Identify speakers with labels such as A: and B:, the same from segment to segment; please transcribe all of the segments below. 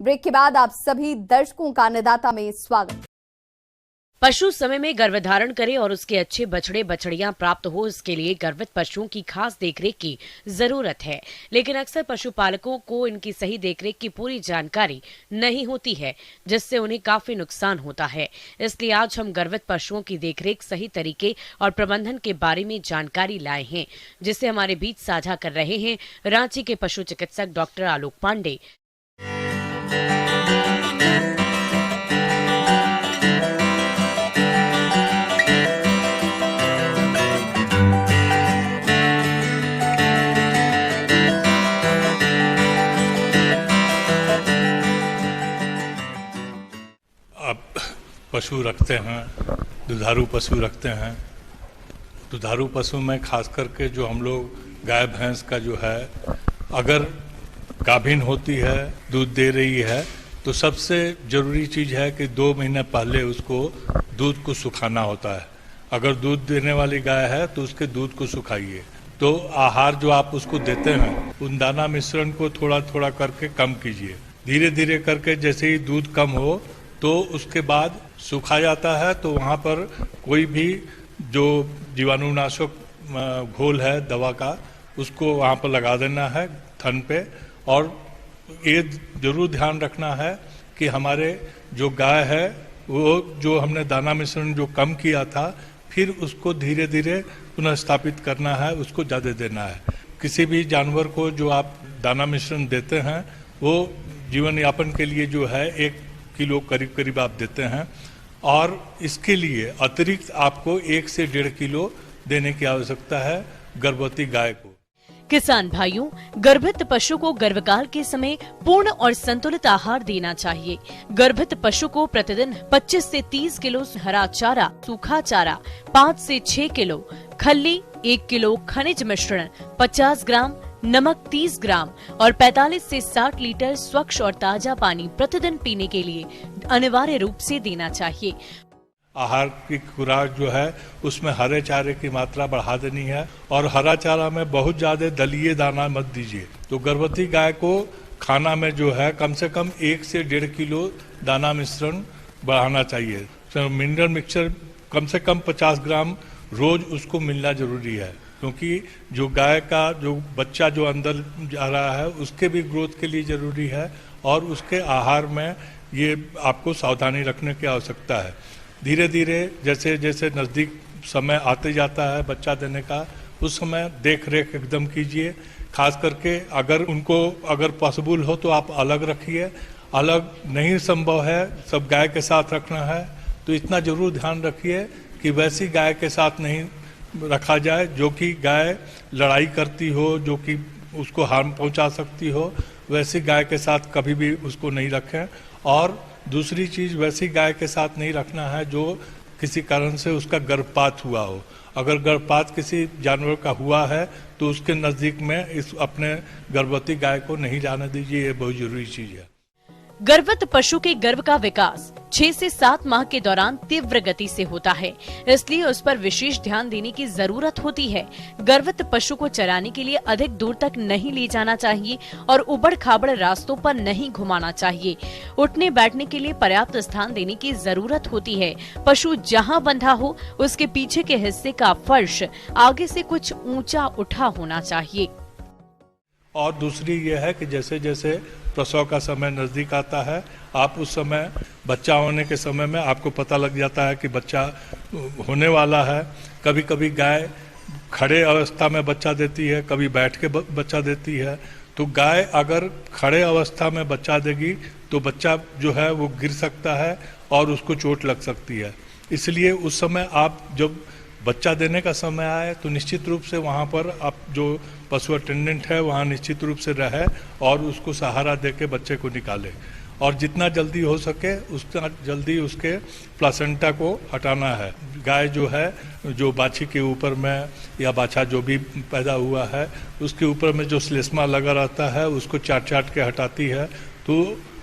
A: Break के बाद आप सभी दर्शकों का अन्नदाता में स्वागत।
B: पशु समय में गर्भधारण करे और उसके अच्छे बछड़े बछड़ियां प्राप्त हो, इसके लिए गर्भित पशुओं की खास देखरेख की जरूरत है। लेकिन अक्सर पशुपालकों को इनकी सही देखरेख की पूरी जानकारी नहीं होती है, जिससे उन्हें काफी नुकसान होता है। इसलिए आज हम गर्भित पशुओं की देखरेख, सही तरीके और प्रबंधन के बारे में जानकारी लाए हैं, जिसे हमारे बीच साझा कर रहे हैं रांची के पशु चिकित्सक डॉक्टर आलोक पांडे।
C: पशु रखते हैं, दुधारू पशु रखते हैं। दुधारू पशु में खास करके जो हम लोग गाय भैंस का जो है, अगर गाभिन होती है, दूध दे रही है, तो सबसे ज़रूरी चीज़ है कि 2 महीने पहले उसको दूध को सुखाना होता है। अगर दूध देने वाली गाय है तो उसके दूध को सुखाइए। तो आहार जो आप उसको देते हैं, उन दाना मिश्रण को थोड़ा थोड़ा करके कम कीजिए। धीरे धीरे करके जैसे ही दूध कम हो तो उसके बाद सूखा जाता है, तो वहाँ पर कोई भी जो जीवाणुनाशक घोल है दवा का, उसको वहाँ पर लगा देना है थन पे। और ये जरूर ध्यान रखना है कि हमारे जो गाय है वो जो हमने दाना मिश्रण जो कम किया था, फिर उसको धीरे धीरे पुनः स्थापित करना है, उसको ज़्यादा देना है। किसी भी जानवर को जो आप दाना मिश्रण देते हैं वो जीवन यापन के लिए जो है 1 किलो करीब करीब आप देते हैं, और इसके लिए अतिरिक्त आपको 1 से 1.5 किलो देने की आवश्यकता है गर्भवती गाय को।
B: किसान भाइयों, गर्भित पशु को गर्भकाल के समय पूर्ण और संतुलित आहार देना चाहिए। गर्भित पशु को प्रतिदिन 25 से 30 किलो हरा चारा, सूखा चारा, 5 से 6 किलो खल्ली, 1 किलो खनिज मिश्रण, 50 ग्राम नमक, 30 ग्राम और 45 से 60 लीटर स्वच्छ और ताजा पानी प्रतिदिन पीने के लिए अनिवार्य रूप से देना चाहिए।
C: आहार की खुराक जो है उसमें हरे चारे की मात्रा बढ़ा देनी है, और हरा चारा में बहुत ज्यादा दलीय दाना मत दीजिए। तो गर्भवती गाय को खाना में जो है कम से कम 1 से 1.5 किलो दाना मिश्रण बढ़ाना चाहिए। तो मिनरल मिक्सचर कम से कम 50 ग्राम रोज उसको मिलना जरूरी है, क्योंकि जो गाय का जो बच्चा जो अंदर जा रहा है उसके भी ग्रोथ के लिए जरूरी है, और उसके आहार में ये आपको सावधानी रखने की आवश्यकता है। धीरे धीरे जैसे जैसे नज़दीक समय आते जाता है बच्चा देने का, उस समय देख रेख एकदम कीजिए। खास करके अगर पॉसिबल हो तो आप अलग रखिए। अलग नहीं संभव है, सब गाय के साथ रखना है, तो इतना जरूर ध्यान रखिए कि वैसी गाय के साथ नहीं रखा जाए जो कि गाय लड़ाई करती हो, जो कि उसको हार्म पहुंचा सकती हो। वैसी गाय के साथ कभी भी उसको नहीं रखें। और दूसरी चीज, वैसी गाय के साथ नहीं रखना है जो किसी कारण से उसका गर्भपात हुआ हो। अगर गर्भपात किसी जानवर का हुआ है तो उसके नजदीक में इस अपने गर्भवती गाय को नहीं जाने दीजिए, ये बहुत जरूरी चीज है।
B: गर्भवत पशु के गर्भ का विकास 6 से 7 माह के दौरान तीव्र गति से होता है, इसलिए उस पर विशेष ध्यान देने की जरूरत होती है। गर्भवत पशु को चराने के लिए अधिक दूर तक नहीं ले जाना चाहिए और उबड़ खाबड़ रास्तों पर नहीं घुमाना चाहिए। उठने बैठने के लिए पर्याप्त स्थान देने की जरूरत होती है। पशु जहाँ बंधा हो उसके पीछे के हिस्से का फर्श आगे से कुछ ऊंचा उठा होना चाहिए।
C: और दूसरी ये है कि जैसे जैसे प्रसव का समय नजदीक आता है, आप उस समय बच्चा होने के समय में आपको पता लग जाता है कि बच्चा होने वाला है। कभी कभी गाय खड़े अवस्था में बच्चा देती है, कभी बैठ के बच्चा देती है। तो गाय अगर खड़े अवस्था में बच्चा देगी तो बच्चा जो है वो गिर सकता है और उसको चोट लग सकती है। इसलिए उस समय आप जब बच्चा देने का समय आए तो निश्चित रूप से वहाँ पर आप जो पशु अटेंडेंट है वहाँ निश्चित रूप से रहे और उसको सहारा दे के बच्चे को निकाले, और जितना जल्दी हो सके उतना जल्दी उसके प्लासेंटा को हटाना है। गाय जो है जो बाछी के ऊपर में या बाछा जो भी पैदा हुआ है उसके ऊपर में जो श्लेष्मा लगा रहता है उसको चाट चाट के हटाती है। तो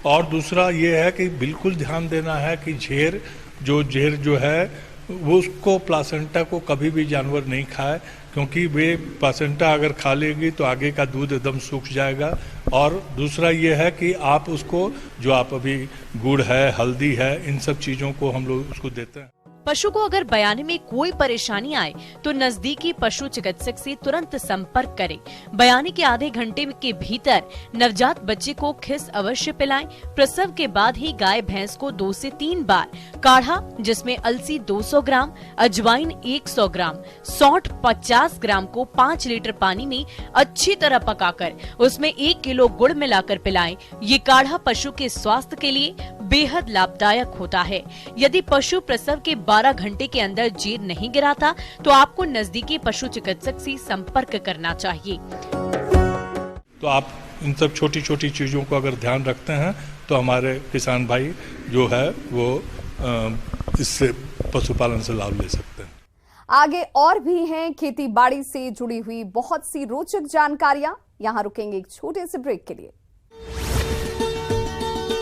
C: और दूसरा ये है कि बिल्कुल ध्यान देना है कि झेर जो है वो उसको प्लासेंटा को कभी भी जानवर नहीं खाए, क्योंकि वे प्लासेंटा अगर खा लेगी तो आगे का दूध एकदम सूख जाएगा। और दूसरा ये है कि आप उसको जो आप अभी गुड़ है, हल्दी है, इन सब चीजों को हम लोग उसको देते हैं।
B: पशु को अगर बयाने में कोई परेशानी आए तो नजदीकी पशु चिकित्सक से तुरंत संपर्क करें। बयाने के आधे घंटे के भीतर नवजात बच्चे को खिस अवश्य पिलाएं। प्रसव के बाद ही गाय भैंस को 2 से 3 बार काढ़ा, जिसमें अलसी 200 ग्राम, अजवाइन 100 ग्राम, सौंठ 50 ग्राम को 5 लीटर पानी में अच्छी तरह पकाकर उसमें 1 किलो गुड़ मिलाकर पिलाएं। ये काढ़ा पशु के स्वास्थ्य के लिए बेहद लाभदायक होता है। यदि पशु प्रसव के 12 घंटे के अंदर जीर नहीं गिराता तो आपको नजदीकी पशु चिकित्सक से संपर्क करना चाहिए।
C: तो आप इन सब छोटी छोटी चीजों को अगर ध्यान रखते हैं तो हमारे किसान भाई जो है वो इससे पशुपालन से लाभ ले सकते हैं।
A: आगे और भी हैं खेती बाड़ी से जुड़ी हुई बहुत सी रोचक जानकारियां। यहां रुकेंगे एक छोटे से ब्रेक के लिए।